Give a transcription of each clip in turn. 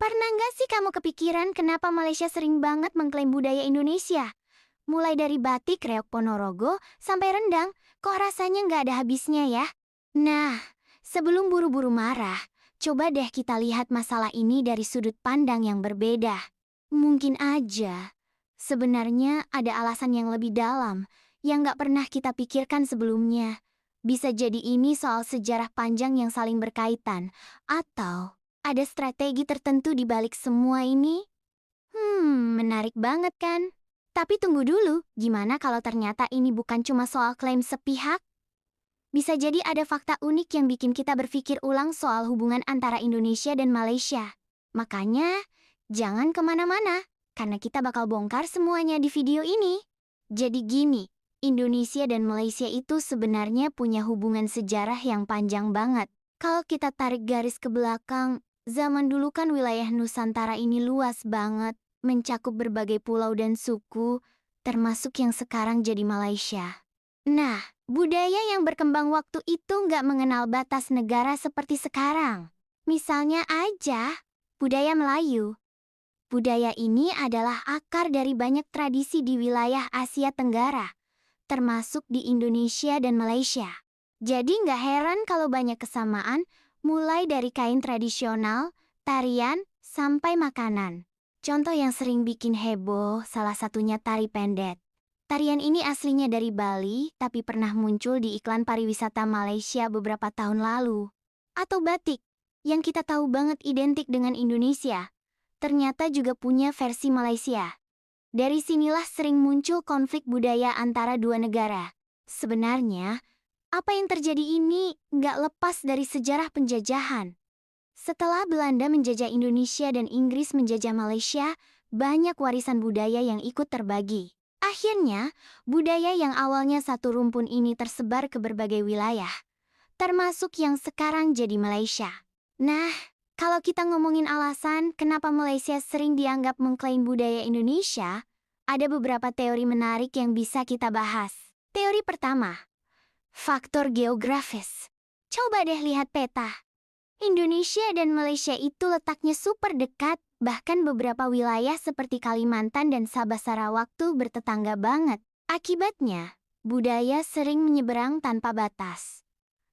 Pernah nggak sih kamu kepikiran kenapa Malaysia sering banget mengklaim budaya Indonesia? Mulai dari batik reok Ponorogo sampai rendang, kok rasanya nggak ada habisnya ya? Nah, sebelum buru-buru marah, coba deh kita lihat masalah ini dari sudut pandang yang berbeda. Mungkin aja, sebenarnya ada alasan yang lebih dalam yang nggak pernah kita pikirkan sebelumnya. Bisa jadi ini soal sejarah panjang yang saling berkaitan, atau ada strategi tertentu di balik semua ini? Menarik banget kan? Tapi tunggu dulu, gimana kalau ternyata ini bukan cuma soal klaim sepihak? Bisa jadi ada fakta unik yang bikin kita berpikir ulang soal hubungan antara Indonesia dan Malaysia. Makanya, jangan kemana-mana, karena kita bakal bongkar semuanya di video ini. Jadi gini, Indonesia dan Malaysia itu sebenarnya punya hubungan sejarah yang panjang banget. Kalau kita tarik garis ke belakang, zaman dulu kan wilayah Nusantara ini luas banget, mencakup berbagai pulau dan suku, termasuk yang sekarang jadi Malaysia. Nah, budaya yang berkembang waktu itu nggak mengenal batas negara seperti sekarang. Misalnya aja, budaya Melayu. Budaya ini adalah akar dari banyak tradisi di wilayah Asia Tenggara, termasuk di Indonesia dan Malaysia. Jadi nggak heran kalau banyak kesamaan, mulai dari kain tradisional, tarian, sampai makanan. Contoh yang sering bikin heboh, salah satunya tari pendet. Tarian ini aslinya dari Bali, tapi pernah muncul di iklan pariwisata Malaysia beberapa tahun lalu. Atau batik, yang kita tahu banget identik dengan Indonesia, ternyata juga punya versi Malaysia. Dari sinilah sering muncul konflik budaya antara dua negara. Sebenarnya, apa yang terjadi ini nggak lepas dari sejarah penjajahan. Setelah Belanda menjajah Indonesia dan Inggris menjajah Malaysia, banyak warisan budaya yang ikut terbagi. Akhirnya, budaya yang awalnya satu rumpun ini tersebar ke berbagai wilayah, termasuk yang sekarang jadi Malaysia. Nah, kalau kita ngomongin alasan kenapa Malaysia sering dianggap mengklaim budaya Indonesia, ada beberapa teori menarik yang bisa kita bahas. Teori pertama, faktor geografis. Coba deh lihat peta. Indonesia dan Malaysia itu letaknya super dekat, bahkan beberapa wilayah seperti Kalimantan dan Sabah Sarawak tuh bertetangga banget. Akibatnya, budaya sering menyeberang tanpa batas.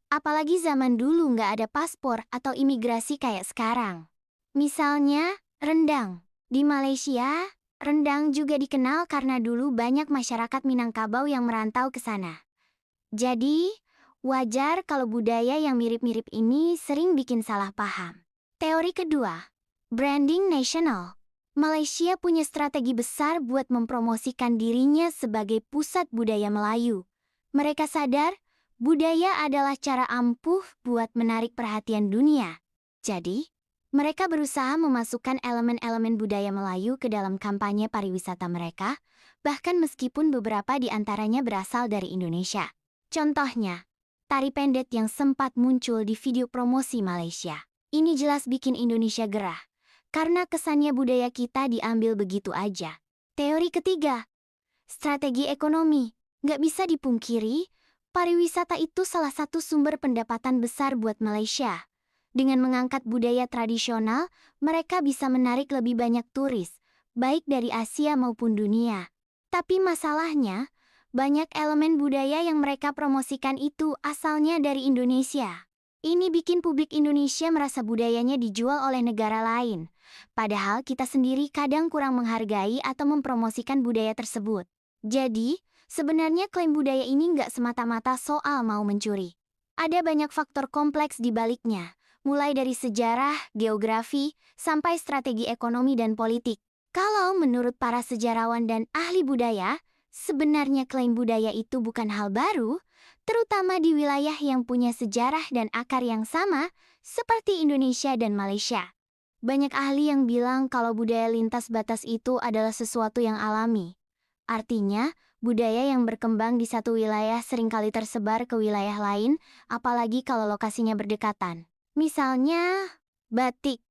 Apalagi zaman dulu nggak ada paspor atau imigrasi kayak sekarang. Misalnya, rendang. Di Malaysia, rendang juga dikenal karena dulu banyak masyarakat Minangkabau yang merantau ke sana. Jadi, wajar kalau budaya yang mirip-mirip ini sering bikin salah paham. Teori kedua, branding nasional. Malaysia punya strategi besar buat mempromosikan dirinya sebagai pusat budaya Melayu. Mereka sadar, budaya adalah cara ampuh buat menarik perhatian dunia. Jadi, mereka berusaha memasukkan elemen-elemen budaya Melayu ke dalam kampanye pariwisata mereka, bahkan meskipun beberapa di antaranya berasal dari Indonesia. Contohnya, tari pendet yang sempat muncul di video promosi Malaysia. Ini jelas bikin Indonesia gerah, karena kesannya budaya kita diambil begitu aja. Teori ketiga, strategi ekonomi. Nggak bisa dipungkiri, pariwisata itu salah satu sumber pendapatan besar buat Malaysia. Dengan mengangkat budaya tradisional, mereka bisa menarik lebih banyak turis, baik dari Asia maupun dunia. Tapi masalahnya, banyak elemen budaya yang mereka promosikan itu asalnya dari Indonesia. Ini bikin publik Indonesia merasa budayanya dijual oleh negara lain. Padahal kita sendiri kadang kurang menghargai atau mempromosikan budaya tersebut. Jadi, sebenarnya klaim budaya ini nggak semata-mata soal mau mencuri. Ada banyak faktor kompleks di baliknya, mulai dari sejarah, geografi, sampai strategi ekonomi dan politik. Kalau menurut para sejarawan dan ahli budaya, sebenarnya klaim budaya itu bukan hal baru, terutama di wilayah yang punya sejarah dan akar yang sama, seperti Indonesia dan Malaysia. Banyak ahli yang bilang kalau budaya lintas batas itu adalah sesuatu yang alami. Artinya, budaya yang berkembang di satu wilayah seringkali tersebar ke wilayah lain, apalagi kalau lokasinya berdekatan. Misalnya, batik.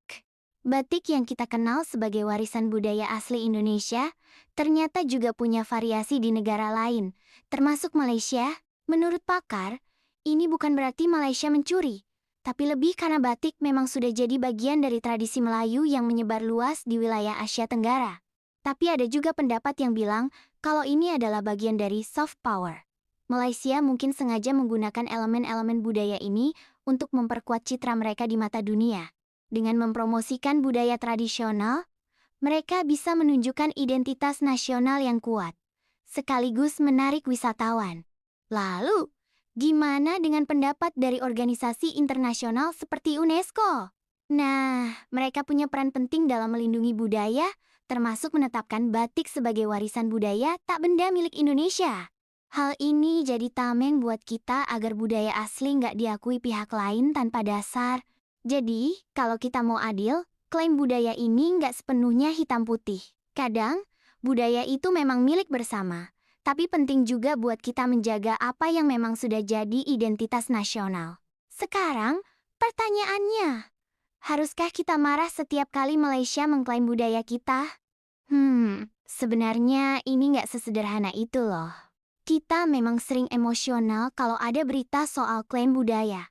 Batik yang kita kenal sebagai warisan budaya asli Indonesia, ternyata juga punya variasi di negara lain, termasuk Malaysia. Menurut pakar, ini bukan berarti Malaysia mencuri, tapi lebih karena batik memang sudah jadi bagian dari tradisi Melayu yang menyebar luas di wilayah Asia Tenggara. Tapi ada juga pendapat yang bilang kalau ini adalah bagian dari soft power. Malaysia mungkin sengaja menggunakan elemen-elemen budaya ini untuk memperkuat citra mereka di mata dunia. Dengan mempromosikan budaya tradisional, mereka bisa menunjukkan identitas nasional yang kuat, sekaligus menarik wisatawan. Lalu, gimana dengan pendapat dari organisasi internasional seperti UNESCO? Nah, mereka punya peran penting dalam melindungi budaya, termasuk menetapkan batik sebagai warisan budaya tak benda milik Indonesia. Hal ini jadi tameng buat kita agar budaya asli nggak diakui pihak lain tanpa dasar. Jadi, kalau kita mau adil, klaim budaya ini nggak sepenuhnya hitam putih. Kadang, budaya itu memang milik bersama. Tapi penting juga buat kita menjaga apa yang memang sudah jadi identitas nasional. Sekarang, pertanyaannya, haruskah kita marah setiap kali Malaysia mengklaim budaya kita? Sebenarnya ini nggak sesederhana itu loh. Kita memang sering emosional kalau ada berita soal klaim budaya.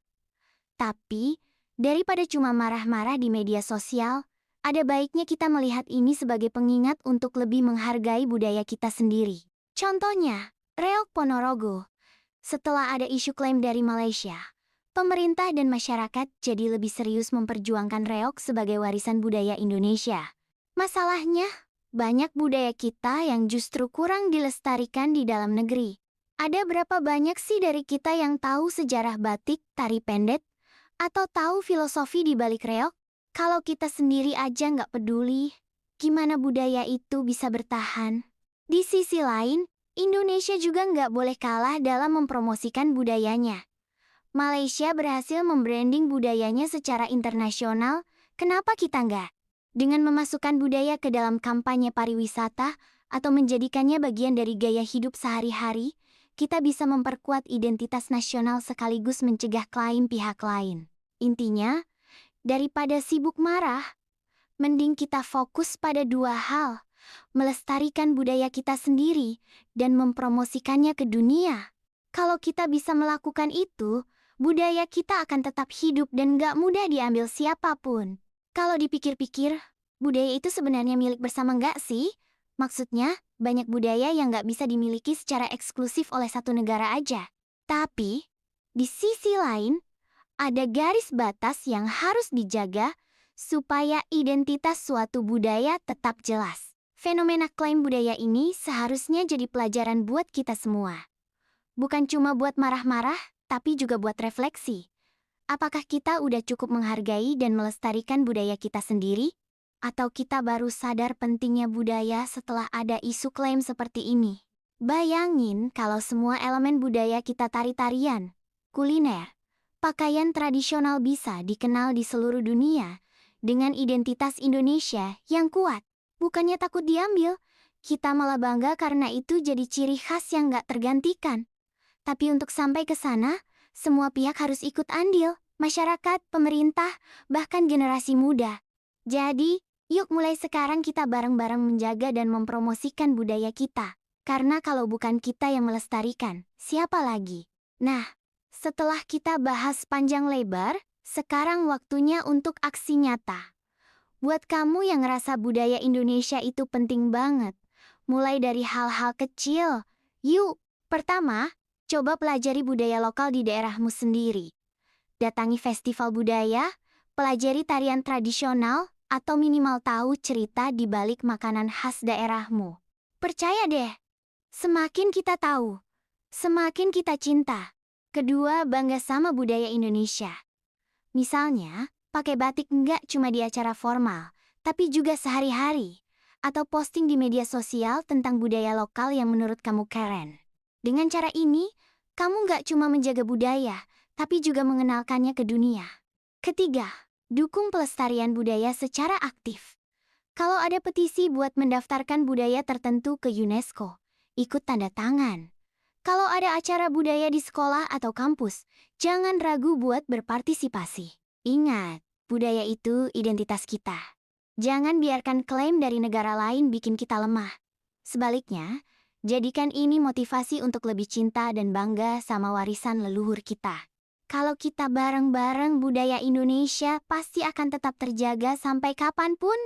Tapi, daripada cuma marah-marah di media sosial, ada baiknya kita melihat ini sebagai pengingat untuk lebih menghargai budaya kita sendiri. Contohnya, Reok Ponorogo. Setelah ada isu klaim dari Malaysia, pemerintah dan masyarakat jadi lebih serius memperjuangkan reok sebagai warisan budaya Indonesia. Masalahnya, banyak budaya kita yang justru kurang dilestarikan di dalam negeri. Ada berapa banyak sih dari kita yang tahu sejarah batik, tari pendet, atau tahu filosofi di balik reok? Kalau kita sendiri aja nggak peduli, gimana budaya itu bisa bertahan? Di sisi lain, Indonesia juga nggak boleh kalah dalam mempromosikan budayanya. Malaysia berhasil membranding budayanya secara internasional, kenapa kita nggak? Dengan memasukkan budaya ke dalam kampanye pariwisata atau menjadikannya bagian dari gaya hidup sehari-hari, kita bisa memperkuat identitas nasional sekaligus mencegah klaim pihak lain. Intinya, daripada sibuk marah, mending kita fokus pada dua hal. Melestarikan budaya kita sendiri dan mempromosikannya ke dunia. Kalau kita bisa melakukan itu, budaya kita akan tetap hidup dan gak mudah diambil siapapun. Kalau dipikir-pikir, budaya itu sebenarnya milik bersama gak sih? Maksudnya, banyak budaya yang gak bisa dimiliki secara eksklusif oleh satu negara aja. Tapi, di sisi lain, ada garis batas yang harus dijaga supaya identitas suatu budaya tetap jelas. Fenomena klaim budaya ini seharusnya jadi pelajaran buat kita semua. Bukan cuma buat marah-marah, tapi juga buat refleksi. Apakah kita udah cukup menghargai dan melestarikan budaya kita sendiri? Atau kita baru sadar pentingnya budaya setelah ada isu klaim seperti ini? Bayangin kalau semua elemen budaya kita tari-tarian, kuliner, pakaian tradisional bisa dikenal di seluruh dunia dengan identitas Indonesia yang kuat. Bukannya takut diambil, kita malah bangga karena itu jadi ciri khas yang gak tergantikan. Tapi untuk sampai ke sana, semua pihak harus ikut andil, masyarakat, pemerintah, bahkan generasi muda. Jadi, yuk mulai sekarang kita bareng-bareng menjaga dan mempromosikan budaya kita. Karena kalau bukan kita yang melestarikan, siapa lagi? Nah, setelah kita bahas panjang lebar, sekarang waktunya untuk aksi nyata. Buat kamu yang ngerasa budaya Indonesia itu penting banget, mulai dari hal-hal kecil. Yuk, pertama, coba pelajari budaya lokal di daerahmu sendiri. Datangi festival budaya, pelajari tarian tradisional, atau minimal tahu cerita di balik makanan khas daerahmu. Percaya deh, semakin kita tahu, semakin kita cinta. Kedua, bangga sama budaya Indonesia. Misalnya, pakai batik nggak cuma di acara formal, tapi juga sehari-hari. Atau posting di media sosial tentang budaya lokal yang menurut kamu keren. Dengan cara ini, kamu nggak cuma menjaga budaya, tapi juga mengenalkannya ke dunia. Ketiga, dukung pelestarian budaya secara aktif. Kalau ada petisi buat mendaftarkan budaya tertentu ke UNESCO, ikut tanda tangan. Kalau ada acara budaya di sekolah atau kampus, jangan ragu buat berpartisipasi. Ingat, budaya itu identitas kita. Jangan biarkan klaim dari negara lain bikin kita lemah. Sebaliknya, jadikan ini motivasi untuk lebih cinta dan bangga sama warisan leluhur kita. Kalau kita bareng-bareng budaya Indonesia pasti akan tetap terjaga sampai kapanpun.